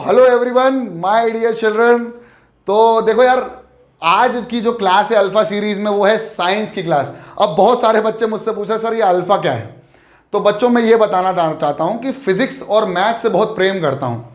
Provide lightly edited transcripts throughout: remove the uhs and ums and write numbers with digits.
Hello everyone my dear children. तो देखो यार, आज की जो क्लास है अल्फा सीरीज में वो है साइंस की क्लास। अब बहुत सारे बच्चे मुझसे पूछे सर ये अल्फा क्या है। तो बच्चों मैं ये बताना चाहता हूँ कि फिजिक्स और मैथ से बहुत प्रेम करता हूँ।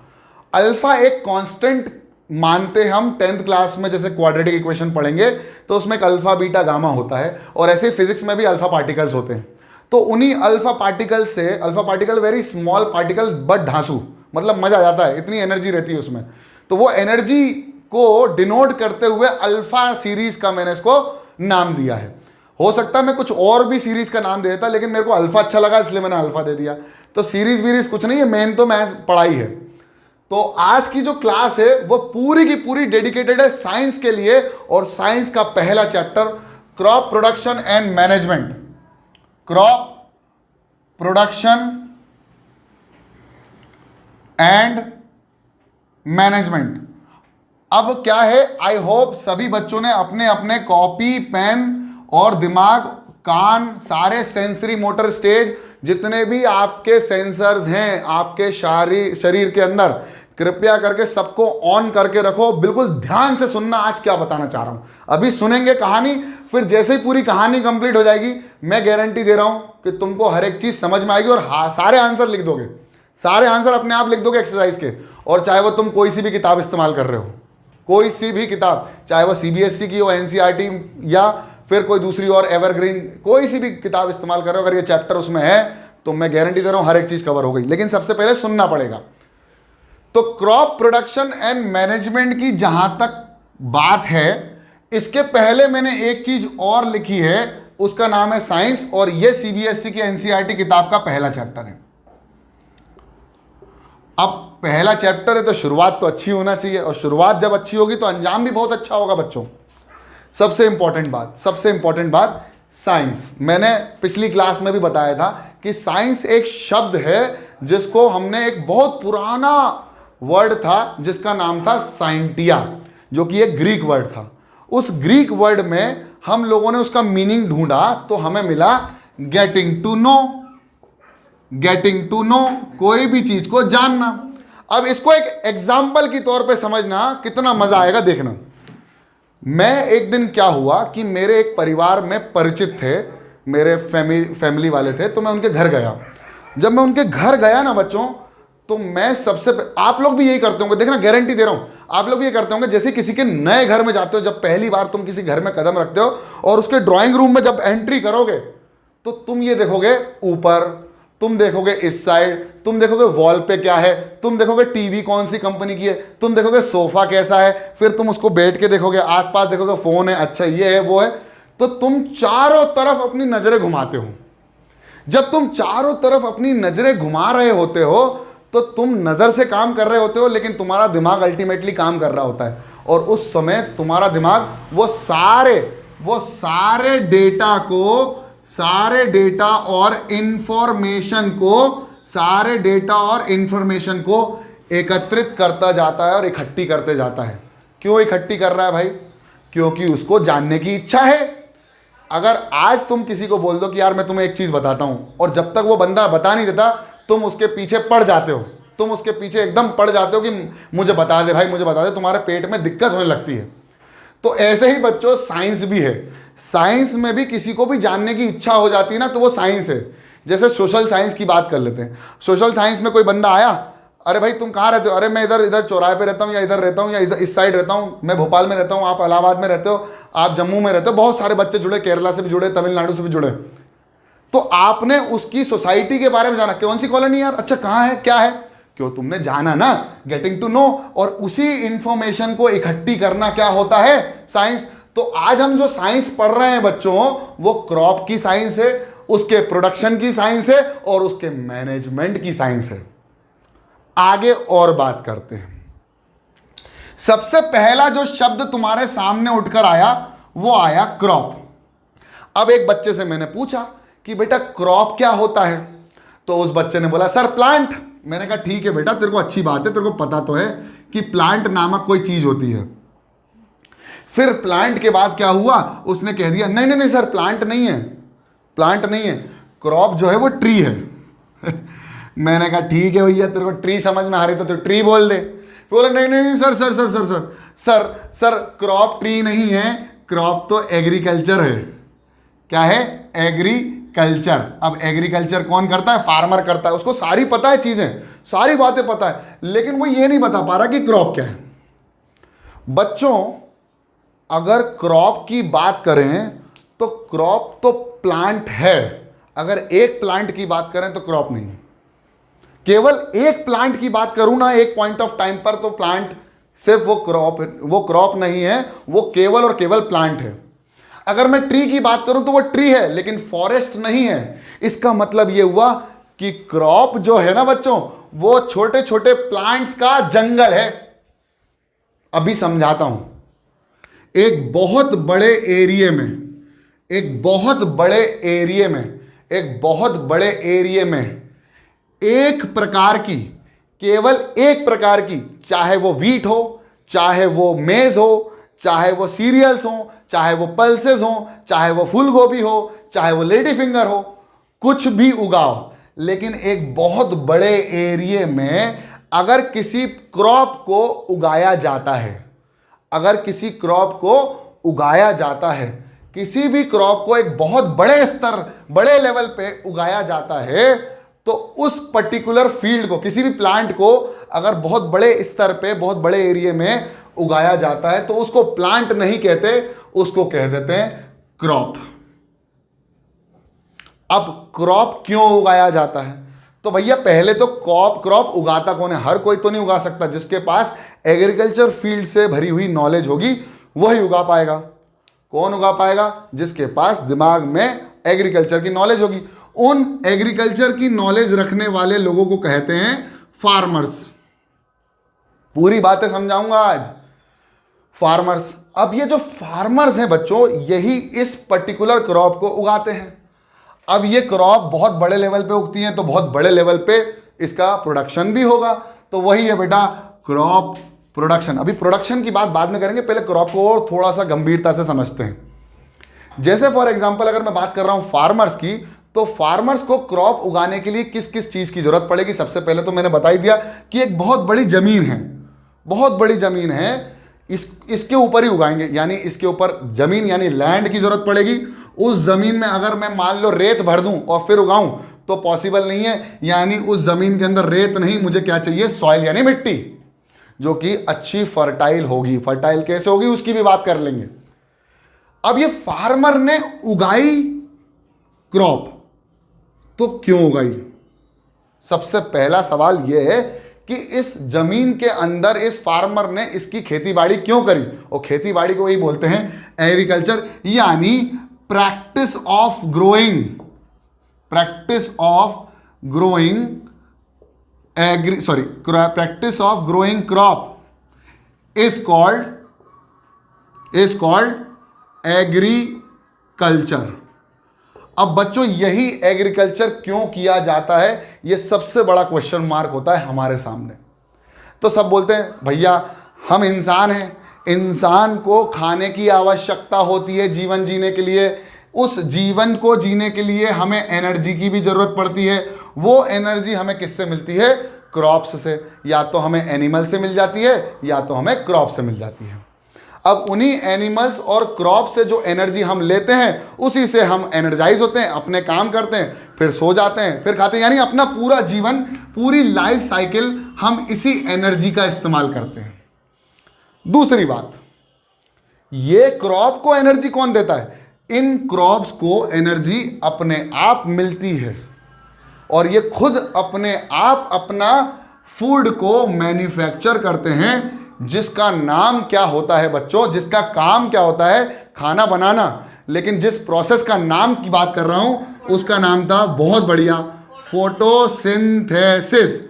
अल्फा एक कांस्टेंट मानते हम 10th क्लास में, जैसे क्वाड्रेटिक इक्वेशन पढ़ेंगे तो उसमें एक अल्फा बीटा गामा होता है, और ऐसे फिजिक्स में भी अल्फा पार्टिकल्स होते हैं। तो उन्हीं अल्फा पार्टिकल से, alpha particle very small particle but धांसू, मतलब मजा आ जाता है, इतनी एनर्जी रहती है उसमें। तो वो एनर्जी को डिनोट करते हुए अल्फा सीरीज का मैंने इसको नाम दिया है। हो सकता है मैं कुछ और भी सीरीज का नाम दे देता, लेकिन मेरे को अल्फा अच्छा लगा इसलिए मैंने अल्फा दे दिया। तो सीरीज वीरीज कुछ नहीं है, मेन तो मैथ पढ़ाई है। तो आज की जो क्लास है वो पूरी की पूरी डेडिकेटेड है साइंस के लिए, और साइंस का पहला chapter crop production and management. Crop production and management. अब क्या है, आई होप सभी बच्चों ने अपने अपने कॉपी पेन और दिमाग, कान, सारे सेंसरी मोटर स्टेज, जितने भी आपके सेंसर्स हैं आपके शरीर के अंदर, कृपया करके सबको ऑन करके रखो। बिल्कुल ध्यान से सुनना आज क्या बताना चाह रहा हूं। अभी सुनेंगे कहानी, फिर जैसे ही पूरी कहानी कंप्लीट हो जाएगी मैं गारंटी दे रहा हूं कि तुमको हर एक चीज समझ में आएगी, और सारे आंसर लिख दोगे, सारे आंसर अपने आप लिख दोगे एक्सरसाइज के। और चाहे वो तुम कोई सी भी किताब इस्तेमाल कर रहे हो, कोई सी भी किताब, चाहे वो सीबीएसई की हो, एनसीईआरटी, या फिर कोई दूसरी और एवरग्रीन, कोई सी भी किताब इस्तेमाल कर रहे हो, अगर ये चैप्टर उसमें है तो मैं गारंटी दे रहा हूं हर एक चीज कवर हो गई। लेकिन सबसे पहले सुनना पड़ेगा। तो क्रॉप प्रोडक्शन एंड मैनेजमेंट की जहां तक बात है, इसके पहले मैंने एक चीज और लिखी है, उसका नाम है साइंस, और यह सीबीएसई की एनसीईआरटी किताब का पहला चैप्टर है। अब पहला चैप्टर है तो शुरुआत तो अच्छी होना चाहिए, और शुरुआत जब अच्छी होगी तो अंजाम भी बहुत अच्छा होगा बच्चों। सबसे इंपॉर्टेंट बात साइंस। मैंने पिछली क्लास में भी बताया था कि साइंस एक शब्द है जिसको हमने, एक बहुत पुराना वर्ड था जिसका नाम था साइंटिया, जो कि एक ग्रीक वर्ड था। उस ग्रीक वर्ड में हम लोगों ने उसका मीनिंग ढूंढा तो हमें मिला getting to know. Getting to know, कोई भी चीज को जानना। अब इसको एक एग्जाम्पल की तौर पे समझना, कितना मजा आएगा देखना। मैं एक दिन क्या हुआ कि मेरे एक परिवार में परिचित थे, मेरे फैमिली वाले थे, तो मैं उनके घर गया। जब मैं उनके घर गया ना बच्चों, तो मैं आप लोग भी यही करते होंगे, देखना गारंटी दे रहा हूं, आप लोग भी ये करते होंगे। जैसे किसी के नए घर में जाते हो, जब पहली बार तुम किसी घर में कदम रखते हो और उसके ड्राइंग रूम में जब एंट्री करोगे तो तुम ये देखोगे ऊपर, तुम देखोगे इस साइड, तुम देखोगे वॉल पे क्या है, तुम देखोगे टीवी कौन सी कंपनी की है, तुम देखोगे सोफा कैसा है, फिर तुम उसको बैठ के देखोगे, आसपास देखोगे फोन है, अच्छा ये है वो है। तो तुम चारों तरफ अपनी नजरें घुमाते हो। जब तुम चारों तरफ अपनी नजरें घुमा रहे होते हो तो तुम नजर से काम कर रहे होते हो, लेकिन तुम्हारा दिमाग अल्टीमेटली काम कर रहा होता है। और उस समय तुम्हारा दिमाग वो सारे डेटा और इंफॉर्मेशन को एकत्रित करता जाता है और इकट्ठी करते जाता है। क्यों इकट्ठी कर रहा है भाई? क्योंकि उसको जानने की इच्छा है। अगर आज तुम किसी को बोल दो कि यार मैं तुम्हें एक चीज बताता हूं, और जब तक वो बंदा बता नहीं देता तुम उसके पीछे पड़ जाते हो, तुम उसके पीछे एकदम पड़ जाते हो कि मुझे बता दे भाई, मुझे बता दे, तुम्हारे पेट में दिक्कत होने लगती है। तो ऐसे ही बच्चों साइंस भी है। साइंस में भी किसी को भी जानने की इच्छा हो जाती है ना, तो वो साइंस है। जैसे सोशल साइंस की बात कर लेते हैं। सोशल साइंस में कोई बंदा आया, अरे भाई तुम कहाँ रहते हो? अरे मैं इधर चौराहे पे रहता हूँ, या इधर रहता हूँ, या इस साइड रहता हूँ, मैं भोपाल में रहता हूँ, आप इलाहाबाद में रहते हो, आप जम्मू में रहते हो। बहुत सारे बच्चे जुड़े, केरला से भी जुड़े, तमिलनाडु से भी जुड़े। तो आपने उसकी सोसाइटी के बारे में जाना, कौन सी कॉलोनी यार, अच्छा कहाँ है, क्या है, क्यों तुमने जाना ना, गेटिंग टू नो। और उसी इंफॉर्मेशन को इकट्ठी करना क्या होता है? साइंस। तो आज हम जो साइंस पढ़ रहे हैं बच्चों, वो क्रॉप की साइंस है, उसके प्रोडक्शन की साइंस है, और उसके मैनेजमेंट की साइंस है। आगे और बात करते हैं। सबसे पहला जो शब्द तुम्हारे सामने उठकर आया वो आया क्रॉप। अब एक बच्चे से मैंने पूछा कि बेटा क्रॉप क्या होता है? तो उस बच्चे ने बोला सर प्लांट। मैंने कहा ठीक है बेटा, तेरे को अच्छी बात है, तेरे को पता तो है कि प्लांट नामक कोई चीज होती है। फिर प्लांट के बाद क्या हुआ, उसने कह दिया नहीं नहीं नहीं सर प्लांट नहीं है, प्लांट नहीं है, क्रॉप जो है वो ट्री है। मैंने कहा ठीक है भैया, तेरे को ट्री समझ में आ रही तो ट्री बोल दे। बोला नहीं नहीं नहीं, sir sir sir sir sir sir sir crop tree नहीं है, क्रॉप तो एग्रीकल्चर है। क्या है? एग्रीकल्चर। अब एग्रीकल्चर कौन करता है? फार्मर करता है। उसको सारी पता है चीजें, सारी बातें पता है, लेकिन वो ये नहीं बता पा रहा कि क्रॉप क्या है। बच्चों, अगर क्रॉप की बात करें तो क्रॉप तो प्लांट है। अगर एक प्लांट की बात करें तो क्रॉप नहीं है। केवल एक प्लांट की बात करूं ना एक पॉइंट ऑफ टाइम पर, तो प्लांट सिर्फ वो क्रॉप नहीं है, वो केवल और केवल प्लांट है। अगर मैं ट्री की बात करूं तो वो ट्री है, लेकिन फॉरेस्ट नहीं है। इसका मतलब ये हुआ कि क्रॉप जो है ना बच्चों, वो छोटे छोटे प्लांट्स का जंगल है। अभी समझाता हूं। एक बहुत बड़े एरिया में, एक बहुत बड़े एरिया में, एक बहुत बड़े एरिया में एक प्रकार की, केवल एक प्रकार की, चाहे वो वीट हो, चाहे वो मेज हो, चाहे वो सीरियल्स हो, चाहे वो पल्सेस हो, चाहे वो फूल गोभी हो, चाहे वो लेडी फिंगर हो, कुछ भी उगाओ, लेकिन एक बहुत बड़े एरिया में अगर किसी क्रॉप को उगाया जाता है, अगर किसी क्रॉप को उगाया जाता है, किसी भी क्रॉप को एक बहुत बड़े स्तर, बड़े लेवल पे उगाया जाता है, तो उस पर्टिकुलर फील्ड को, किसी भी प्लांट को अगर बहुत बड़े स्तर पे, बहुत बड़े एरिया में उगाया जाता है, तो उसको प्लांट नहीं कहते, उसको कह देते हैं क्रॉप। अब क्रॉप क्यों उगाया जाता है? तो भैया पहले तो क्रॉप उगाता कौन है? हर कोई तो नहीं उगा सकता। जिसके पास एग्रीकल्चर फील्ड से भरी हुई नॉलेज होगी वही उगा पाएगा। कौन उगा पाएगा? जिसके पास दिमाग में एग्रीकल्चर की नॉलेज होगी। उन एग्रीकल्चर की नॉलेज रखने वाले लोगों को कहते हैं फार्मर्स। पूरी बातें समझाऊंगा आज। फार्मर्स। अब ये जो फार्मर्स हैं बच्चों, यही इस पर्टिकुलर क्रॉप को उगाते हैं। अब ये क्रॉप बहुत बड़े लेवल पे उगती है, तो बहुत बड़े लेवल पे इसका प्रोडक्शन भी होगा। तो वही है बेटा क्रॉप प्रोडक्शन। अभी प्रोडक्शन की बात बाद में करेंगे, पहले क्रॉप को और थोड़ा सा गंभीरता से समझते हैं। जैसे फॉर एग्जांपल अगर मैं बात कर रहा हूं फार्मर्स की, तो फार्मर्स को क्रॉप उगाने के लिए किस किस चीज की जरूरत पड़ेगी? सबसे पहले तो मैंने बता ही दिया कि एक बहुत बड़ी जमीन है, बहुत बड़ी जमीन है, इसके ऊपर ही उगाएंगे, यानी इसके ऊपर जमीन यानी लैंड की जरूरत पड़ेगी। उस जमीन में अगर मैं मान लो रेत भर दूं और फिर उगाऊं तो पॉसिबल नहीं है, यानी उस जमीन के अंदर रेत नहीं, मुझे क्या चाहिए? सॉइल यानी मिट्टी, जो कि अच्छी फर्टाइल होगी। फर्टाइल कैसे होगी उसकी भी बात कर लेंगे। अब ये फार्मर ने उगाई क्रॉप, तो क्यों उगाई? सबसे पहला सवाल यह है कि इस जमीन के अंदर इस फार्मर ने इसकी खेतीबाड़ी क्यों करी? और खेतीबाड़ी को वही बोलते हैं एग्रीकल्चर, यानी practice of growing, practice of growing practice of growing crop is called agriculture. अब बच्चों यही एग्रीकल्चर क्यों किया जाता है, यह सबसे बड़ा क्वेश्चन मार्क होता है हमारे सामने। तो सब बोलते हैं भैया हम इंसान हैं, इंसान को खाने की आवश्यकता होती है जीवन जीने के लिए। उस जीवन को जीने के लिए हमें एनर्जी की भी जरूरत पड़ती है। वो एनर्जी हमें किससे मिलती है? क्रॉप्स से। या तो हमें एनिमल से मिल जाती है या तो हमें क्रॉप से मिल जाती है। अब उन्हीं एनिमल्स और क्रॉप से जो एनर्जी हम लेते हैं, उसी से हम एनर्जाइज होते हैं, अपने काम करते हैं, फिर सो जाते हैं, फिर खाते हैं, यानी अपना पूरा जीवन, पूरी लाइफ साइकिल हम इसी एनर्जी का इस्तेमाल करते हैं। दूसरी बात, ये क्रॉप को एनर्जी कौन देता है? इन क्रॉप्स को एनर्जी अपने आप मिलती है और ये खुद अपने आप अपना फूड को मैन्युफैक्चर करते हैं, जिसका नाम क्या होता है बच्चों? जिसका काम क्या होता है? खाना बनाना। लेकिन जिस प्रोसेस का नाम की बात कर रहा हूं उसका नाम था, बहुत बढ़िया, फोटोसिंथेसिस।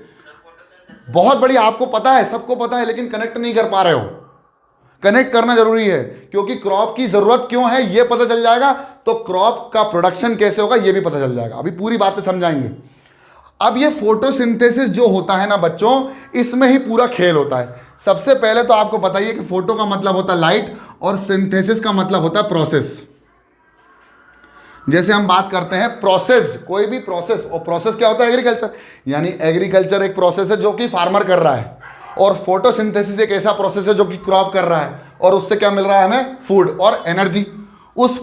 बहुत बढ़िया, आपको पता है, सबको पता है, लेकिन कनेक्ट नहीं कर पा रहे हो। कनेक्ट करना जरूरी है, क्योंकि क्रॉप की जरूरत क्यों है ये पता चल जाएगा तो क्रॉप का प्रोडक्शन कैसे होगा ये भी पता चल जाएगा। अभी पूरी बातें समझाएंगे। अब ये फोटोसिंथेसिस जो होता है ना बच्चों, इसमें ही पूरा खेल होता है। सबसे पहले तो आपको पता ही है कि फोटो का मतलब होता है लाइट और सिंथेसिस का मतलब होता है प्रोसेस। जैसे हम बात करते हैं प्रोसेस्ड, कोई भी प्रोसेस, और प्रोसेस क्या होता है? एग्रीकल्चर। यानी एग्रीकल्चर एक प्रोसेस है जो कि फार्मर कर रहा है, और फोटोसिंथेसिस एक ऐसा प्रोसेस है जो कि क्रॉप कर रहा है, और उससे क्या मिल रहा है हमें? फूड और एनर्जी। उस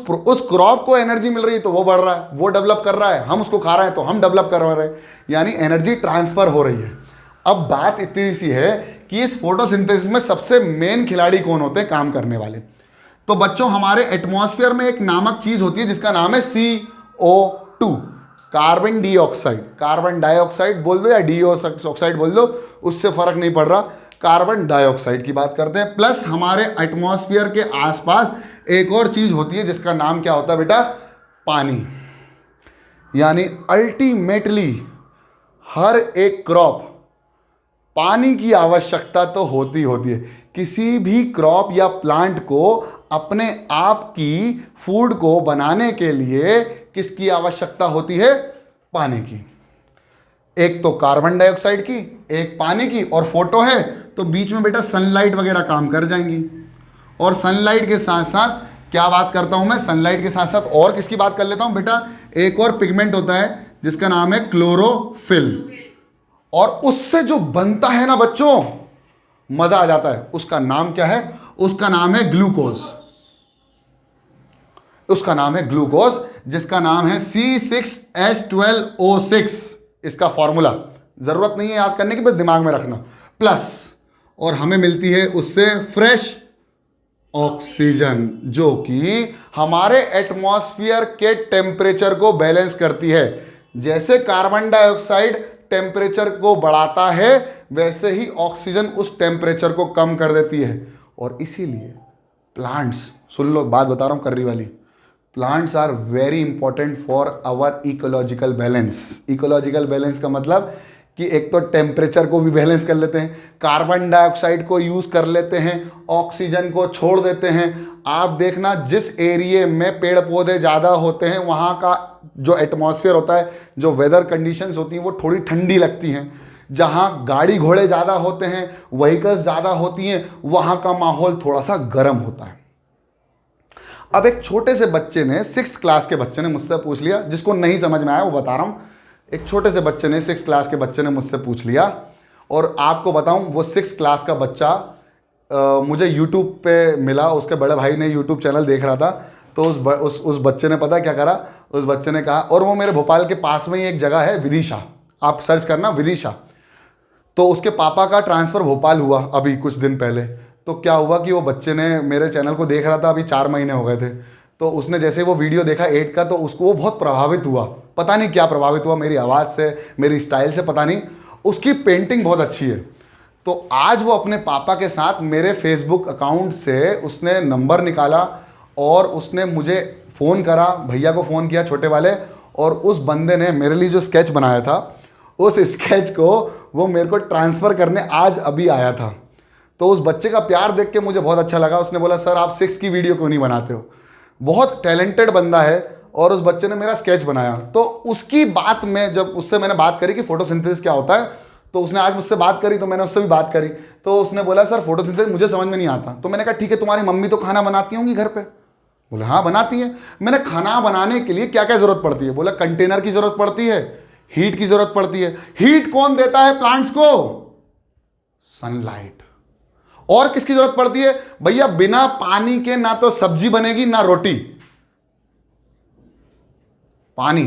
क्रॉप को एनर्जी मिल रही है तो वो बढ़ रहा है, वो डेवलप कर रहा है, हम उसको खा रहे हैं तो हम डेवलप कर रहे हैं, यानी एनर्जी ट्रांसफर हो रही है। अब बात इतनी सी है कि इस फोटोसिंथेसिस में सबसे मेन खिलाड़ी कौन होते हैं? काम करने वाले। तो बच्चों, हमारे एटमॉस्फेयर में एक नामक चीज होती है जिसका नाम है CO2, carbon dioxide. Carbon dioxide बोल दो या डाइऑक्साइड बोल दो, उससे फर्क नहीं पड़ रहा, कार्बन डाइऑक्साइड की बात करते हैं। प्लस हमारे एटमॉस्फेयर के आसपास एक और चीज होती है जिसका नाम क्या होता है बेटा? पानी। यानी अल्टीमेटली हर एक क्रॉप पानी की आवश्यकता तो होती है। किसी भी क्रॉप या प्लांट को अपने आप की फूड को बनाने के लिए किसकी आवश्यकता होती है? पानी की। एक तो कार्बन डाइऑक्साइड की, एक पानी की, और फोटो है तो बीच में बेटा सनलाइट वगैरह काम कर जाएंगी। और सनलाइट के साथ साथ क्या बात करता हूं मैं? सनलाइट के साथ साथ और किसकी बात कर लेता हूं बेटा? एक और पिगमेंट होता है जिसका नाम है क्लोरोफिल, और उससे जो बनता है ना बच्चों, मजा आ जाता है। उसका नाम क्या है? उसका नाम है ग्लूकोज। उसका नाम है ग्लूकोज, जिसका नाम है C6H12O6। इसका फॉर्मूला जरूरत नहीं है याद करने की, बस दिमाग में रखना। प्लस और हमें मिलती है उससे फ्रेश ऑक्सीजन, जो कि हमारे एटमॉस्फेयर के टेम्परेचर को बैलेंस करती है। जैसे कार्बन डाइऑक्साइड टेम्परेचर को बढ़ाता है, वैसे ही ऑक्सीजन उस टेम्परेचर को कम कर देती है। और इसीलिए प्लांट्स, सुन लो बात बता रहा हूं कर्री वाली, plants are very important for our ecological balance. Ecological balance का मतलब कि एक तो टेम्परेचर को भी बैलेंस कर लेते हैं, कार्बन डाइऑक्साइड को यूज कर लेते हैं, ऑक्सीजन को छोड़ देते हैं। आप देखना, जिस एरिया में पेड़ पौधे ज़्यादा होते हैं वहाँ का जो एटमॉस्फेयर होता है, जो वेदर कंडीशंस होती हैं, वो थोड़ी ठंडी लगती हैं। जहाँ गाड़ी घोड़े ज़्यादा होते हैं, व्हीकल्स ज़्यादा होती हैं, वहाँ का माहौल थोड़ा सा गर्म होता है। अब एक छोटे से बच्चे ने, 6th क्लास के बच्चे ने मुझसे पूछ लिया, जिसको नहीं समझ में आया वो बता रहा हूँ। एक छोटे से बच्चे ने, 6th क्लास के बच्चे ने मुझसे पूछ लिया, और आपको बताऊं वो 6th क्लास का बच्चा मुझे YouTube पे मिला। उसके बड़े भाई ने YouTube चैनल देख रहा था, तो उस बच्चे ने पता क्या करा? उस बच्चे ने कहा, और वो मेरे भोपाल के पास में ही एक जगह है विदिशा, आप सर्च करना विदिशा। तो उसके पापा का ट्रांसफ़र भोपाल हुआ अभी कुछ दिन पहले। तो क्या हुआ कि वो बच्चे ने मेरे चैनल को देख रहा था, अभी 4 महीने हो गए थे। तो उसने जैसे वो वीडियो देखा 8 का, तो उसको वो बहुत प्रभावित हुआ। पता नहीं क्या प्रभावित हुआ, मेरी आवाज़ से, मेरी स्टाइल से, पता नहीं। उसकी पेंटिंग बहुत अच्छी है। तो आज वो अपने पापा के साथ मेरे फेसबुक अकाउंट से उसने नंबर निकाला और उसने मुझे फ़ोन करा, भैया को फ़ोन किया छोटे वाले, और उस बंदे ने मेरे लिए जो स्केच बनाया था, उस स्केच को वो मेरे को ट्रांसफ़र करने आज अभी आया था। तो उस बच्चे का प्यार देख के मुझे बहुत अच्छा लगा। उसने बोला, सर आप 6 की वीडियो क्यों नहीं बनाते हो? बहुत टैलेंटेड बंदा है, और उस बच्चे ने मेरा स्केच बनाया। तो उसकी बात में, जब उससे मैंने बात करी कि फोटोसिंथेसिस क्या होता है, तो उसने आज मुझसे बात करी, तो मैंने उससे भी बात करी। तो उसने बोला, सर फोटोसिंथेसिस मुझे समझ में नहीं आता। तो मैंने कहा, ठीक है, तुम्हारी मम्मी तो खाना बनाती होंगी घर पे? बोले हाँ बनाती है। मैंने खाना बनाने के लिए क्या क्या ज़रूरत पड़ती है? बोला कंटेनर की ज़रूरत पड़ती है, हीट की ज़रूरत पड़ती है। हीट कौन देता है प्लांट्स को? सनलाइट। और किसकी ज़रूरत पड़ती है? भैया बिना पानी के ना तो सब्जी बनेगी ना रोटी, पानी।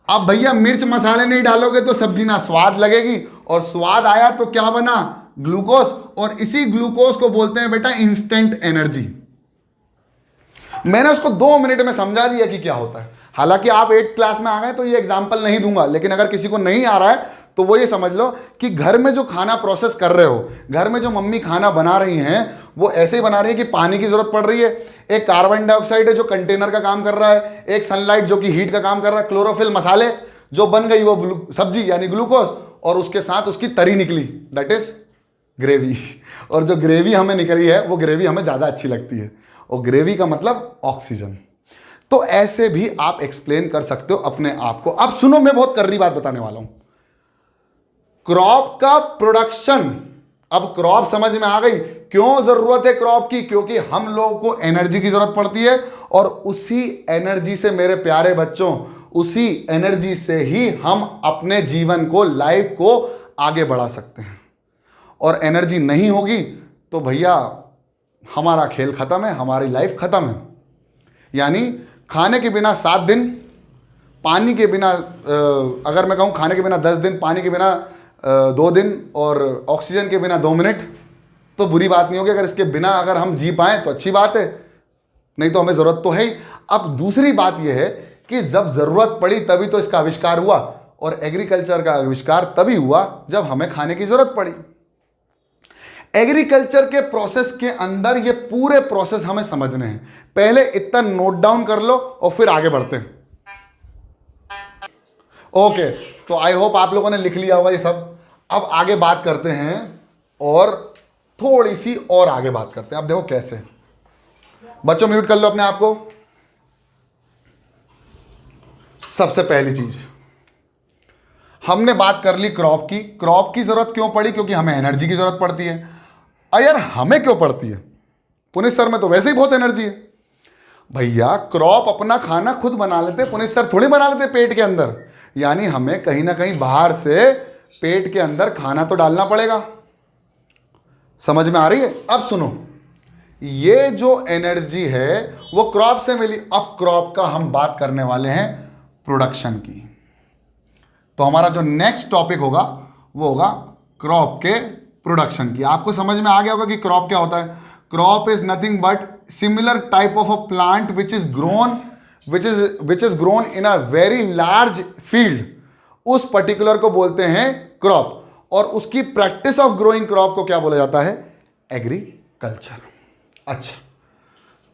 अब भैया मिर्च मसाले नहीं डालोगे तो सब्जी ना स्वाद लगेगी, और स्वाद आया तो क्या बना? ग्लूकोज। और इसी ग्लूकोज को बोलते हैं बेटा इंस्टेंट एनर्जी। मैंने उसको 2 मिनट में समझा दिया कि क्या होता है। हालांकि आप 8th क्लास में आ गए तो ये एग्जाम्पल नहीं दूंगा, लेकिन अगर किसी को नहीं आ रहा है तो वो ये समझ लो कि घर में जो खाना प्रोसेस कर रहे हो, घर में जो मम्मी खाना बना रही हैं, वो ऐसे ही बना रही है कि पानी की जरूरत पड़ रही है, एक कार्बन डाइऑक्साइड है जो कंटेनर का काम कर रहा है, एक सनलाइट जो कि हीट का काम कर रहा है, क्लोरोफिल मसाले जो बन गई वो सब्जी यानी ग्लूकोज, और उसके साथ उसकी तरी निकली, दैट इज ग्रेवी। और जो ग्रेवी हमें निकली है वो ग्रेवी हमें ज़्यादा अच्छी लगती है, और ग्रेवी का मतलब ऑक्सीजन। तो ऐसे भी आप एक्सप्लेन कर सकते हो अपने आप को। अब सुनो, मैं बहुत कर्री बात बताने वाला हूं। क्रॉप का प्रोडक्शन, अब क्रॉप समझ में आ गई क्यों जरूरत है क्रॉप की? क्योंकि हम लोगों को एनर्जी की जरूरत पड़ती है, और उसी एनर्जी से मेरे प्यारे बच्चों, उसी एनर्जी से ही हम अपने जीवन को, लाइफ को आगे बढ़ा सकते हैं। और एनर्जी नहीं होगी तो भैया हमारा खेल ख़त्म है, हमारी लाइफ ख़त्म है। यानी खाने के बिना 7 दिन, पानी के बिना अगर मैं कहूँ खाने के बिना 10 दिन, पानी के बिना 2 दिन और ऑक्सीजन के बिना 2 मिनट, तो बुरी बात नहीं होगी। अगर इसके बिना अगर हम जी पाएँ तो अच्छी बात है, नहीं तो हमें ज़रूरत तो है ही। अब दूसरी बात यह है कि जब ज़रूरत पड़ी तभी तो इसका आविष्कार हुआ, और एग्रीकल्चर का आविष्कार तभी हुआ जब हमें खाने की ज़रूरत पड़ी। एग्रीकल्चर के प्रोसेस के अंदर ये पूरे प्रोसेस हमें समझने हैं। पहले इतना नोट डाउन कर लो और फिर आगे बढ़ते हैं। ओके, तो आई होप आप लोगों ने लिख लिया होगा ये सब। अब आगे बात करते हैं और थोड़ी सी और आगे बात करते हैं। अब देखो कैसे। बच्चों म्यूट कर लो अपने आप को। सबसे पहली चीज हमने बात कर ली क्रॉप की। क्रॉप की जरूरत क्यों पड़ी? क्योंकि हमें एनर्जी की जरूरत पड़ती है। यार हमें क्यों पड़ती है? पुनीत सर में तो वैसे ही बहुत एनर्जी है भैया। क्रॉप अपना खाना खुद बना लेते, पुनीत सर थोड़ी बना लेते पेट के अंदर। यानी हमें कहीं ना कहीं बाहर से पेट के अंदर खाना तो डालना पड़ेगा। समझ में आ रही है? अब सुनो, ये जो एनर्जी है वो क्रॉप से मिली। अब क्रॉप का हम बात करने वाले हैं प्रोडक्शन की। तो हमारा जो नेक्स्ट टॉपिक होगा वो होगा क्रॉप के प्रोडक्शन की। आपको समझ में आ गया होगा कि क्रॉप क्या होता है। Crop is nothing but similar type of a plant which is grown in a very large field. उस पर्टिकुलर को बोलते हैं क्रॉप, और उसकी प्रैक्टिस ऑफ ग्रोइंग क्रॉप को क्या बोला जाता है? एग्रीकल्चर। अच्छा,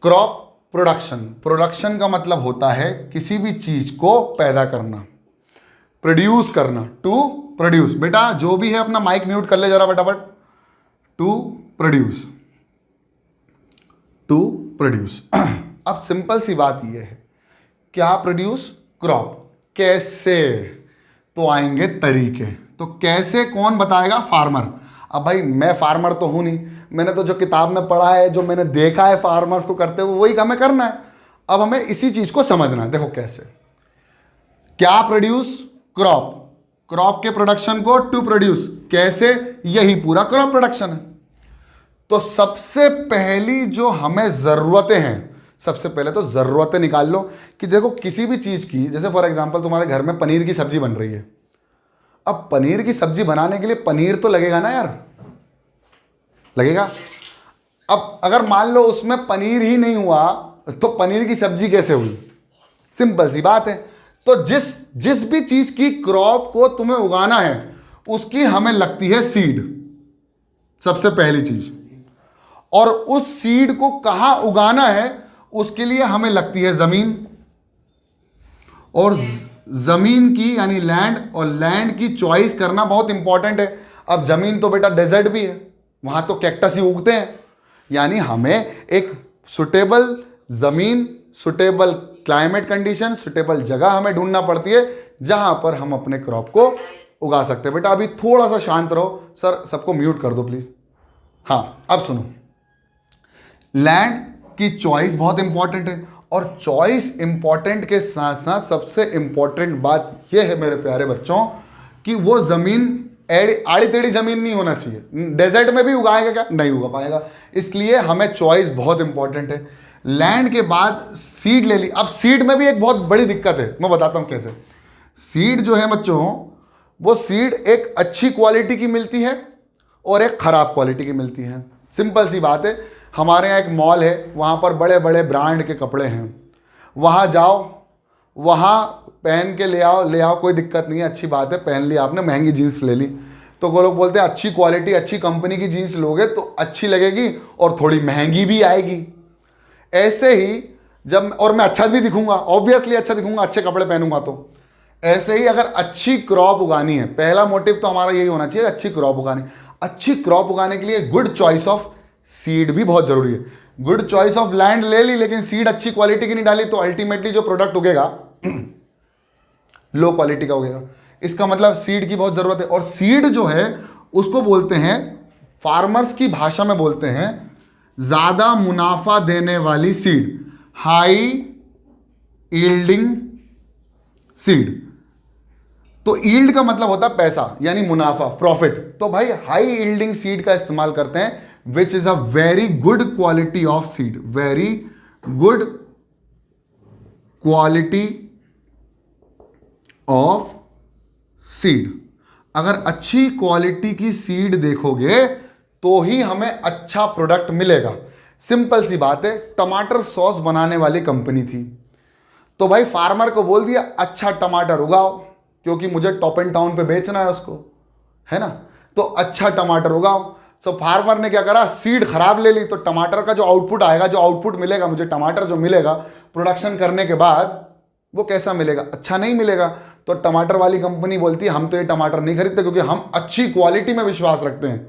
क्रॉप प्रोडक्शन। प्रोडक्शन का मतलब होता है किसी भी चीज को पैदा करना, प्रोड्यूस करना। To produce. बेटा जो भी है अपना माइक म्यूट कर ले जरा फटाफट। To produce, to produce. अब सिंपल सी बात यह है, क्या प्रोड्यूस? क्रॉप। कैसे? तो आएंगे तरीके। तो कैसे कौन बताएगा? फार्मर। अब भाई मैं फार्मर तो हूं नहीं, मैंने तो जो किताब में पढ़ा है, जो मैंने देखा है फार्मर्स को करते हुए, वही हमें करना है। अब हमें इसी चीज को समझना है। देखो कैसे। क्या प्रोड्यूस? क्रॉप। क्रॉप के प्रोडक्शन को टू प्रोड्यूस। कैसे? यही पूरा क्रॉप प्रोडक्शन है। तो सबसे पहली जो हमें जरूरतें हैं, सबसे पहले तो जरूरतें निकाल लो कि देखो किसी भी चीज की, जैसे फॉर एग्जांपल तुम्हारे घर में पनीर की सब्जी बन रही है। अब पनीर की सब्जी बनाने के लिए पनीर तो लगेगा ना यार, लगेगा। अब अगर मान लो उसमें पनीर ही नहीं हुआ तो पनीर की सब्जी कैसे हुई? सिंपल सी बात है। तो जिस भी चीज की क्रॉप को तुम्हें उगाना है उसकी हमें लगती है सीड, सबसे पहली चीज। और उस सीड को कहां उगाना है उसके लिए हमें लगती है जमीन। और जमीन की यानी लैंड, और लैंड की चॉइस करना बहुत इंपॉर्टेंट है। अब जमीन तो बेटा डेजर्ट भी है, वहां तो कैक्टस ही उगते हैं। यानी हमें एक सुटेबल जमीन, सुटेबल क्लाइमेट कंडीशन, सुटेबल जगह हमें ढूंढना पड़ती है जहां पर हम अपने क्रॉप को उगा सकते हैं। बेटा अभी थोड़ा सा शांत रहो। सर सबको म्यूट कर दो प्लीज। हाँ अब सुनो, लैंड की चॉइस बहुत इंपॉर्टेंट है। और चॉइस इंपॉर्टेंट के साथ साथ सबसे इंपॉर्टेंट बात यह है मेरे प्यारे बच्चों कि वो जमीन आड़ी टेढ़ी जमीन नहीं होना चाहिए। डेजर्ट में भी उगाएगा क्या? नहीं उगा पाएगा। इसलिए हमें चॉइस बहुत इंपॉर्टेंट है। लैंड के बाद सीड ले ली। अब सीड में भी एक बहुत बड़ी दिक्कत है, मैं बताता हूं कैसे। सीड जो है बच्चों, वो सीड एक अच्छी क्वालिटी की मिलती है और एक खराब क्वालिटी की मिलती है। सिंपल सी बात है। हमारे यहाँ एक मॉल है, वहाँ पर बड़े बड़े ब्रांड के कपड़े हैं। वहाँ जाओ, वहाँ पहन के ले आओ, कोई दिक्कत नहीं है, अच्छी बात है। पहन लिया आपने, महंगी जीन्स ले ली, तो वो लोग बोलते हैं अच्छी क्वालिटी, अच्छी कंपनी की जीन्स लोगे तो अच्छी लगेगी और थोड़ी महंगी भी आएगी। ऐसे ही जब, और मैं अच्छा भी दिखूंगा, ऑब्वियसली अच्छा दिखूंगा, अच्छे कपड़े पहनूंगा। तो ऐसे ही अगर अच्छी क्रॉप उगानी है, पहला मोटिव तो हमारा यही होना चाहिए, अच्छी क्रॉप उगानी। अच्छी क्रॉप उगाने के लिए गुड चॉइस ऑफ सीड भी बहुत जरूरी है। गुड चॉइस ऑफ लैंड ले ली लेकिन सीड अच्छी क्वालिटी की नहीं डाली तो अल्टीमेटली जो प्रोडक्ट उगेगा लो क्वालिटी का उगेगा। इसका मतलब सीड की बहुत जरूरत है। और सीड जो है उसको बोलते हैं, फार्मर्स की भाषा में बोलते हैं, ज्यादा मुनाफा देने वाली सीड, हाई यील्डिंग सीड। तो यील्ड का मतलब होता है पैसा, यानी मुनाफा, प्रॉफिट। तो भाई हाई यील्डिंग सीड का इस्तेमाल करते हैं, which is a very good quality of seed, very good quality of seed. अगर अच्छी क्वालिटी की सीड देखोगे तो ही हमें अच्छा प्रोडक्ट मिलेगा। सिंपल सी बात है, टमाटर सॉस बनाने वाली कंपनी थी, तो भाई फार्मर को बोल दिया अच्छा टमाटर उगाओ, क्योंकि मुझे टॉप एंड टाउन पे बेचना है उसको, है ना। तो अच्छा टमाटर उगाओ। तो फार्मर ने क्या करा, सीड खराब ले ली, तो टमाटर का जो आउटपुट आएगा, जो आउटपुट मिलेगा मुझे, टमाटर जो मिलेगा प्रोडक्शन करने के बाद, वो कैसा मिलेगा, अच्छा नहीं मिलेगा। तो टमाटर वाली कंपनी बोलती है हम तो ये टमाटर नहीं खरीदते, क्योंकि हम अच्छी क्वालिटी में विश्वास रखते हैं,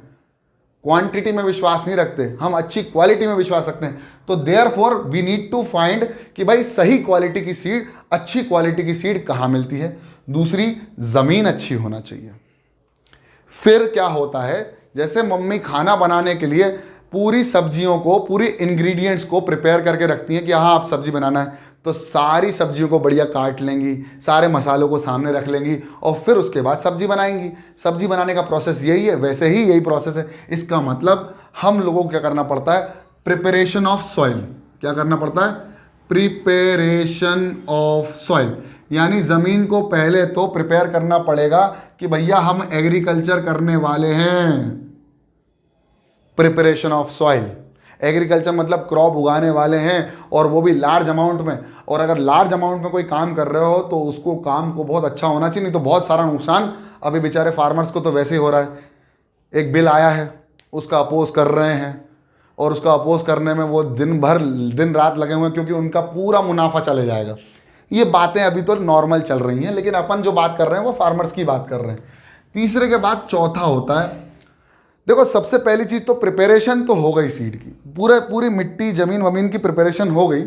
क्वांटिटी में विश्वास नहीं रखते, हम अच्छी क्वालिटी में विश्वास रखते हैं। तो therefore we need to find कि भाई सही क्वालिटी की सीड, अच्छी क्वालिटी की सीड कहाँ मिलती है। दूसरी, ज़मीन अच्छी होना चाहिए। फिर क्या होता है, जैसे मम्मी खाना बनाने के लिए पूरी सब्जियों को, पूरी इंग्रेडिएंट्स को प्रिपेयर करके रखती हैं कि हाँ आप सब्जी बनाना है, तो सारी सब्जियों को बढ़िया काट लेंगी, सारे मसालों को सामने रख लेंगी और फिर उसके बाद सब्जी बनाएंगी। सब्जी बनाने का प्रोसेस यही है, वैसे ही यही प्रोसेस है। इसका मतलब हम लोगों को क्या करना पड़ता है, प्रिपरेशन ऑफ सॉइल। क्या करना पड़ता है, प्रिपरेशन ऑफ सॉइल, यानी ज़मीन को पहले तो प्रिपेयर करना पड़ेगा कि भैया हम एग्रीकल्चर करने वाले हैं। प्रिपरेशन ऑफ सॉइल, एग्रीकल्चर मतलब क्रॉप उगाने वाले हैं, और वो भी लार्ज अमाउंट में। और अगर लार्ज अमाउंट में कोई काम कर रहे हो तो उसको, काम को बहुत अच्छा होना चाहिए, नहीं तो बहुत सारा नुकसान अभी बेचारे फार्मर्स को तो वैसे ही हो रहा है। एक बिल आया है, उसका अपोज कर रहे हैं, और उसका अपोज करने में वो दिन रात लगे हुए हैं, क्योंकि उनका पूरा मुनाफा चले जाएगा। ये बातें अभी तो नॉर्मल चल रही हैं, लेकिन अपन जो बात कर रहे हैं वो फार्मर्स की बात कर रहे हैं। तीसरे के बाद चौथा होता है, देखो सबसे पहली चीज़ तो प्रिपरेशन तो हो गई सीड की, पूरी मिट्टी ज़मीन वमीन की प्रिपरेशन हो गई।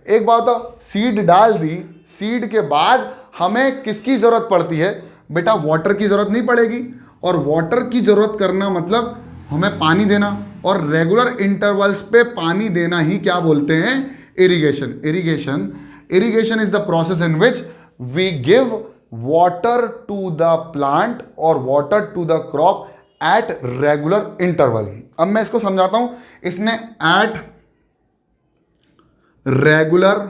एक बात तो सीड डाल दी, सीड के बाद हमें किसकी ज़रूरत पड़ती है बेटा, वाटर की ज़रूरत नहीं पड़ेगी। और वाटर की ज़रूरत करना मतलब हमें पानी देना, और रेगुलर इंटरवल्स पे पानी देना ही क्या बोलते हैं, irrigation. Irrigation is the process in which we give water to the plant और water to the crop at regular interval. अब मैं इसको समझाता हूं, इसने एट रेगुलर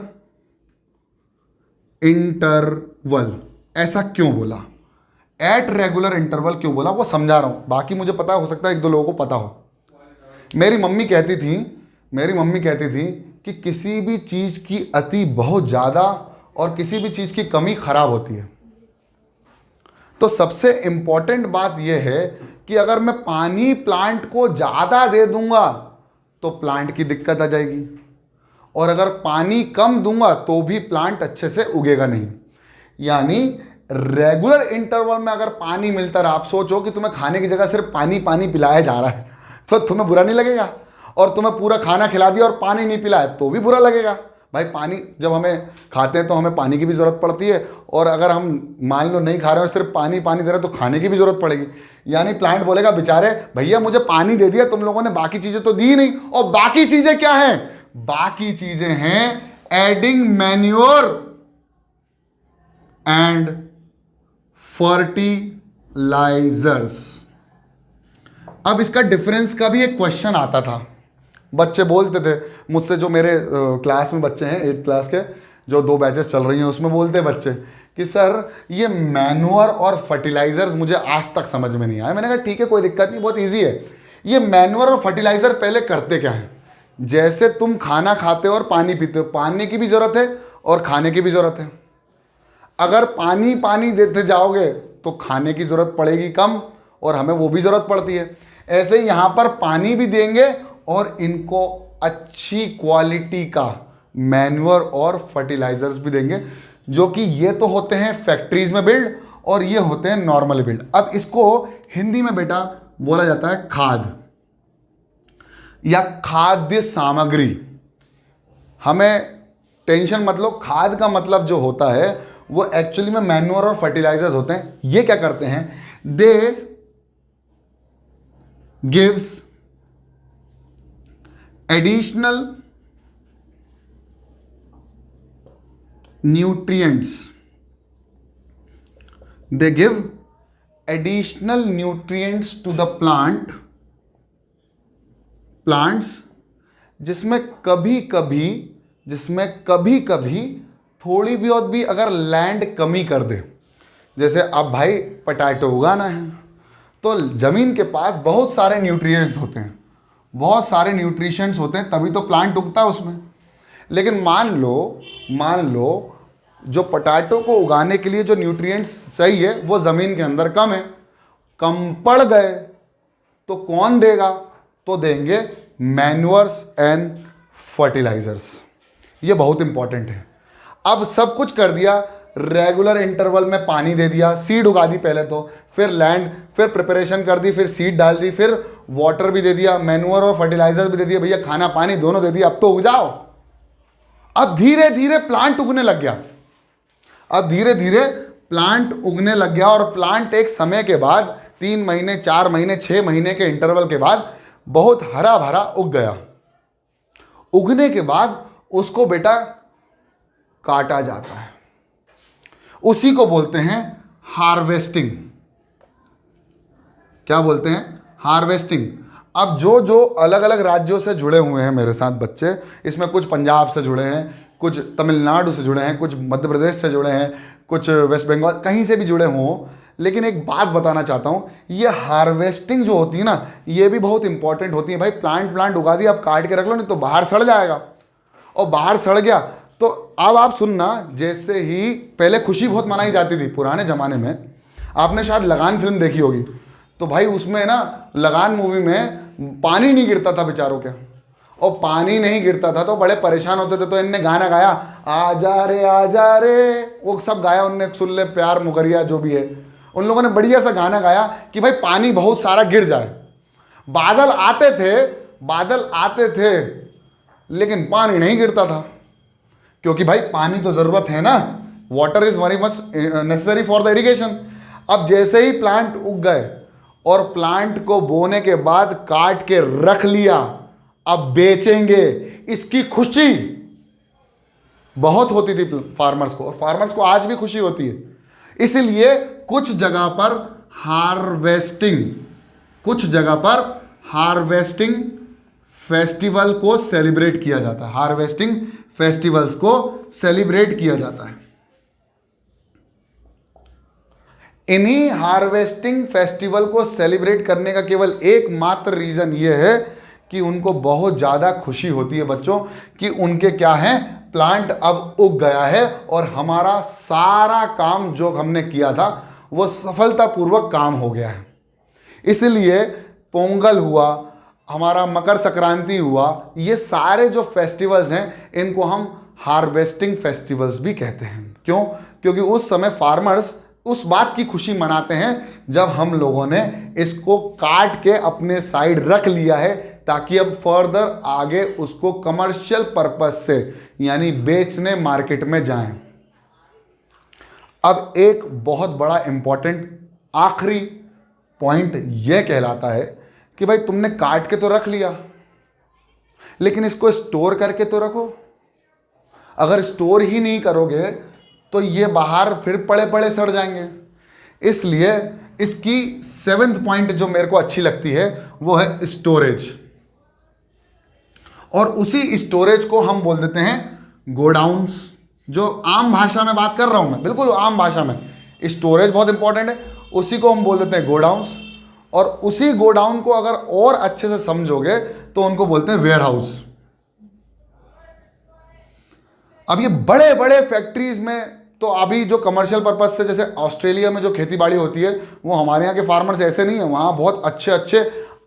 इंटरवल ऐसा क्यों बोला, एट रेगुलर इंटरवल क्यों बोला, वो समझा रहा हूं। बाकी मुझे पता हो सकता है एक दो लोगों को पता हो। मेरी मम्मी कहती थी कि किसी भी चीज की अति बहुत ज्यादा और किसी भी चीज की कमी खराब होती है। तो सबसे इंपॉर्टेंट बात यह है कि अगर मैं पानी प्लांट को ज़्यादा दे दूंगा तो प्लांट की दिक्कत आ जाएगी, और अगर पानी कम दूंगा तो भी प्लांट अच्छे से उगेगा नहीं। यानी रेगुलर इंटरवल में अगर पानी मिलता रहा, आप सोचो कि तुम्हें खाने की जगह सिर्फ पानी पिलाया जा रहा है, तो तुम्हें बुरा नहीं लगेगा? और तुम्हें पूरा खाना खिला दिया और पानी नहीं पिलाया तो भी बुरा लगेगा। भाई पानी जब हमें खाते हैं तो हमें पानी की भी ज़रूरत पड़ती है, और अगर हम मान लो नहीं खा रहे हैं और सिर्फ पानी दे रहे हैं तो खाने की भी ज़रूरत पड़ेगी। यानी प्लांट बोलेगा बेचारे भैया मुझे पानी दे दिया तुम लोगों ने, बाकी चीज़ें तो दी नहीं। और बाकी चीज़ें क्या हैं? बाकी चीज़ें हैं एडिंग मैन्योर एंड फर्टिलाइजर्स। अब इसका डिफरेंस का भी एक क्वेश्चन आता था, बच्चे बोलते थे मुझसे, जो मेरे क्लास में बच्चे हैं 8th क्लास के, जो 2 बैचेस चल रही हैं उसमें बोलते बच्चे कि सर ये मैन्योर और फर्टिलाइजर्स मुझे आज तक समझ में नहीं आया। मैंने कहा ठीक है कोई दिक्कत नहीं, बहुत इजी है। ये मैन्योर और फर्टिलाइजर पहले करते क्या है, जैसे तुम खाना खाते हो और पानी पीते हो, पानी की भी ज़रूरत है और खाने की भी ज़रूरत है। अगर पानी देते जाओगे तो खाने की ज़रूरत पड़ेगी कम, और हमें वो भी ज़रूरत पड़ती है। ऐसे ही यहाँ पर पानी भी देंगे और इनको अच्छी क्वालिटी का मैन्योर और फर्टिलाइजर्स भी देंगे, जो कि ये तो होते हैं फैक्ट्रीज में बिल्ड और ये होते हैं नॉर्मल बिल्ड। अब इसको हिंदी में बेटा बोला जाता है खाद या खाद्य सामग्री। हमें टेंशन मत लो, खाद का मतलब जो होता है वो एक्चुअली में मैन्योर और फर्टिलाइजर्स होते हैं। ये क्या करते हैं, they gives additional nutrients they give additional nutrients to the plants जिसमें कभी कभी थोड़ी बहुत भी अगर लैंड कमी कर दे। जैसे अब भाई पोटैटो उगाना है तो ज़मीन के पास बहुत सारे न्यूट्रिएंट्स होते हैं, बहुत सारे न्यूट्रिशंस होते हैं, तभी तो प्लांट उगता है उसमें। लेकिन मान लो जो पोटैटो को उगाने के लिए जो न्यूट्रिएंट्स चाहिए वो ज़मीन के अंदर कम है, कम पड़ गए, तो कौन देगा? तो देंगे मैन्योर्स एंड फर्टिलाइजर्स। ये बहुत इंपॉर्टेंट है। अब सब कुछ कर दिया, रेगुलर इंटरवल में पानी दे दिया, सीड उगा दी पहले तो, फिर लैंड, फिर प्रिपरेशन कर दी, फिर सीड डाल दी, फिर वाटर भी दे दिया, मैन्योर और फर्टिलाइजर भी दे दिया, भैया खाना पानी दोनों दे दिया, अब तो उग जाओ। अब धीरे धीरे प्लांट उगने लग गया, और प्लांट एक समय के बाद 3 महीने 4 महीने 6 महीने के इंटरवल के बाद बहुत हरा भरा उग गया। उगने के बाद उसको बेटा काटा जाता है, उसी को बोलते हैं हार्वेस्टिंग। क्या बोलते हैं? हार्वेस्टिंग। अब जो अलग अलग राज्यों से जुड़े हुए हैं मेरे साथ बच्चे, इसमें कुछ पंजाब से जुड़े हैं, कुछ तमिलनाडु से जुड़े हैं, कुछ मध्य प्रदेश से जुड़े हैं, कुछ वेस्ट बंगाल, कहीं से भी जुड़े हों, लेकिन एक बात बताना चाहता हूँ, ये हार्वेस्टिंग जो होती है ना, ये भी बहुत इंपॉर्टेंट होती है। भाई प्लांट उगा दिया, अब काट के रख लो, नहीं तो बाहर सड़ जाएगा, और बाहर सड़ गया तो अब आप सुनना, जैसे ही पहले खुशी बहुत मनाई जाती थी पुराने ज़माने में, आपने शायद लगान फिल्म देखी होगी, तो भाई उसमें ना लगान मूवी में पानी नहीं गिरता था बेचारों के, और पानी नहीं गिरता था तो बड़े परेशान होते थे, तो इनने गाना गाया, आ जा रे, वो सब गाया उनने, सुन ले प्यार मुकरिया जो भी है, उन लोगों ने बढ़िया सा गाना गाया कि भाई पानी बहुत सारा गिर जाए। बादल आते थे लेकिन पानी नहीं गिरता था, क्योंकि भाई पानी तो ज़रूरत है ना, water is very much necessary for the irrigation. अब जैसे ही प्लांट उग गए और प्लांट को बोने के बाद काट के रख लिया, अब बेचेंगे, इसकी खुशी बहुत होती थी फार्मर्स को, और फार्मर्स को आज भी खुशी होती है। इसलिए कुछ जगह पर हार्वेस्टिंग फेस्टिवल को सेलिब्रेट किया जाता है, हार्वेस्टिंग फेस्टिवल्स को सेलिब्रेट किया जाता है। इन्हीं हार्वेस्टिंग फेस्टिवल को सेलिब्रेट करने का केवल एकमात्र रीजन ये है कि उनको बहुत ज़्यादा खुशी होती है बच्चों, कि उनके क्या है, प्लांट अब उग गया है और हमारा सारा काम जो हमने किया था वो सफलतापूर्वक काम हो गया है। इसलिए पोंगल हुआ, हमारा मकर संक्रांति हुआ, ये सारे जो फेस्टिवल्स हैं इनको हम हार्वेस्टिंग फेस्टिवल्स भी कहते हैं। क्यों? क्योंकि उस समय फार्मर्स उस बात की खुशी मनाते हैं जब हम लोगों ने इसको काट के अपने साइड रख लिया है, ताकि अब फर्दर आगे उसको कमर्शियल पर्पस से यानी बेचने मार्केट में जाएं। अब एक बहुत बड़ा इंपॉर्टेंट आखिरी पॉइंट यह कहलाता है कि भाई तुमने काट के तो रख लिया, लेकिन इसको स्टोर करके तो रखो। अगर स्टोर ही नहीं करोगे तो ये बाहर फिर पड़े पड़े सड़ जाएंगे। इसलिए इसकी 7th पॉइंट जो मेरे को अच्छी लगती है वो है स्टोरेज, और उसी स्टोरेज को हम बोल देते हैं गोडाउन्स। जो आम भाषा में बात कर रहा हूं मैं, बिल्कुल आम भाषा में, स्टोरेज बहुत इंपॉर्टेंट है, उसी को हम बोल देते हैं गोडाउन्स। और उसी गोडाउन को अगर और अच्छे से समझोगे तो उनको बोलते हैं वेयर हाउस। अब ये बड़े बड़े फैक्ट्रीज में तो अभी जो कमर्शियल पर्पस से, जैसे ऑस्ट्रेलिया में जो खेती बाड़ी होती है, वो हमारे यहाँ के फार्मर्स ऐसे नहीं है, वहाँ बहुत अच्छे अच्छे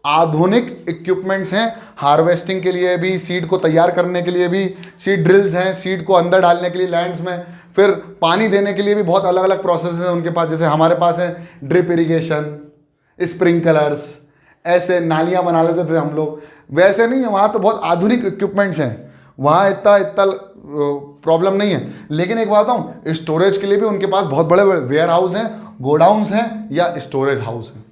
आधुनिक इक्विपमेंट्स हैं हार्वेस्टिंग के लिए भी, सीड को तैयार करने के लिए भी, सीड ड्रिल्स हैं, सीड को अंदर डालने के लिए लैंड्स में, फिर पानी देने के लिए भी बहुत अलग अलग प्रोसेस हैं उनके पास। जैसे हमारे पास है ड्रिप इरिगेशन, स्प्रिंकलर्स, ऐसे नालियाँ बना लेते थे हम लोग, वैसे नहीं है, वहाँ तो बहुत आधुनिक इक्विपमेंट्स हैं, वहाँ इतना प्रॉब्लम नहीं है। लेकिन एक बात बताऊँ, स्टोरेज के लिए भी उनके पास बहुत बड़े बड़े वेयर हाउस हैं, गोडाउन्स हैं या स्टोरेज हाउस हैं।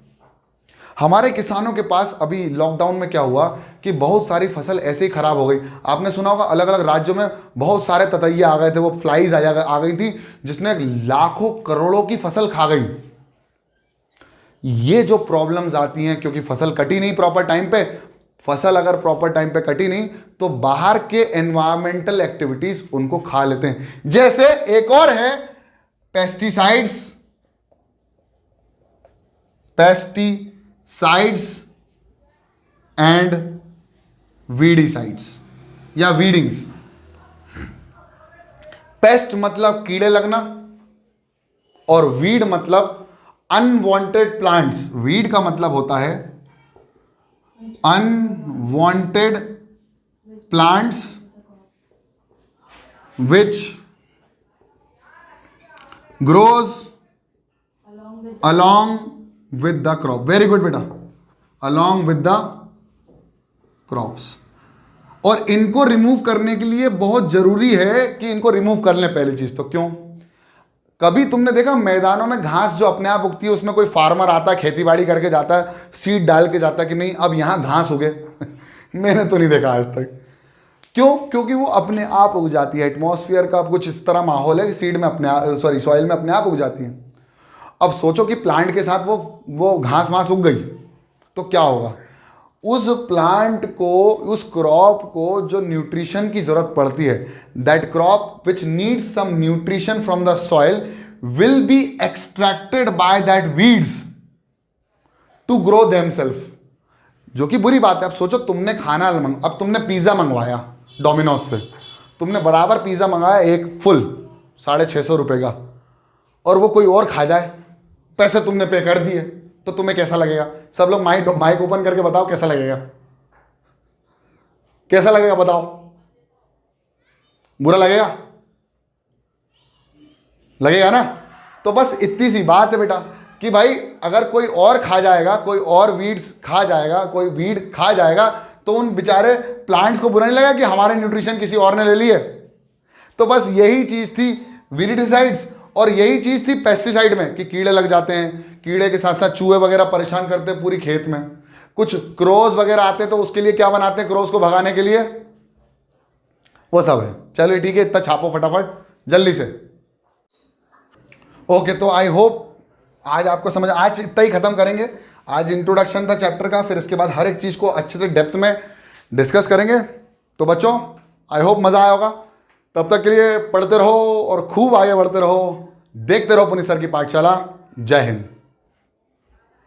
हमारे किसानों के पास अभी लॉकडाउन में क्या हुआ कि बहुत सारी फसल ऐसे ही खराब हो गई। आपने सुना होगा अलग अलग राज्यों में बहुत सारे ततैया आ गए थे, वो फ्लाइज आ गई थी जिसने लाखों करोड़ों की फसल खा गई। ये जो प्रॉब्लम्स आती हैं क्योंकि फसल कटी नहीं प्रॉपर टाइम पे, फसल अगर प्रॉपर टाइम पे कटी नहीं तो बाहर के एनवायरमेंटल एक्टिविटीज उनको खा लेते हैं। जैसे एक और है पेस्टिसाइड्स, एंड वीडिसाइड्स या वीडिंग्स। पेस्ट मतलब कीड़े लगना और वीड मतलब अनवांटेड प्लांट्स। वीड का मतलब होता है unwanted plants which grows along with the crop। Very good बेटा, along with the crops। और इनको रिमूव करने के लिए बहुत जरूरी है कि इनको रिमूव कर लें। पहली चीज तो क्यों, कभी तुमने देखा मैदानों में घास जो अपने आप उगती है, उसमें कोई फार्मर आता है खेती बाड़ी करके जाता है, सीड डाल के जाता है कि नहीं अब यहां घास उगे मैंने तो नहीं देखा आज तक। क्यों? क्योंकि वो अपने आप उग जाती है। एटमॉस्फेयर का कुछ इस तरह माहौल है कि सीड में अपने आप, सॉइल में अपने आप उग जाती है। अब सोचो कि प्लांट के साथ वो घास वास उग गई तो क्या होगा। उस प्लांट को, उस क्रॉप को जो न्यूट्रिशन की जरूरत पड़ती है, that crop which needs some nutrition from the soil will be extracted by that weeds to grow themself. जो कि बुरी बात है। अब सोचो तुमने खाना अब तुमने पिज्जा मंगवाया डोमिनोज से, तुमने बराबर पिज्जा मंगाया एक फुल 650 रुपए का, और वो कोई और खा जाए, पैसे तुमने पे कर दिए, तो तुम्हें कैसा लगेगा? सब लोग माइक ओपन करके बताओ कैसा लगेगा, कैसा लगेगा बताओ? बुरा लगेगा? लगेगा ना? तो बस इतनी सी बात है बेटा कि भाई अगर कोई और खा जाएगा, कोई और वीड्स खा जाएगा, कोई वीड खा जाएगा, तो उन बेचारे प्लांट्स को बुरा नहीं लगेगा कि हमारे न्यूट्रिशन किसी और ने ले लिए। तो बस यही चीज थी वीडिसाइड्स, और यही चीज थी पेस्टिसाइड में कि कीड़े लग जाते हैं, कीड़े के साथ साथ चूहे वगैरह परेशान करते हैं पूरी खेत में। कुछ क्रोज वगैरह आते हैं तो उसके लिए क्या बनाते हैं, क्रोज को भगाने के लिए, वो सब है। चलिए ठीक है, इतना छापो फटाफट जल्दी से। ओके, तो आई होप आज आपको समझ, आज इतना ही खत्म करेंगे। आज इंट्रोडक्शन था चैप्टर का, फिर इसके बाद हर एक चीज को अच्छे से डेप्थ में डिस्कस करेंगे। तो बच्चों आई होप मजा आया होगा। तब तक के लिए पढ़ते रहो और खूब आगे बढ़ते रहो, देखते रहो पुनीत सर की पाठशाला। जय हिंद।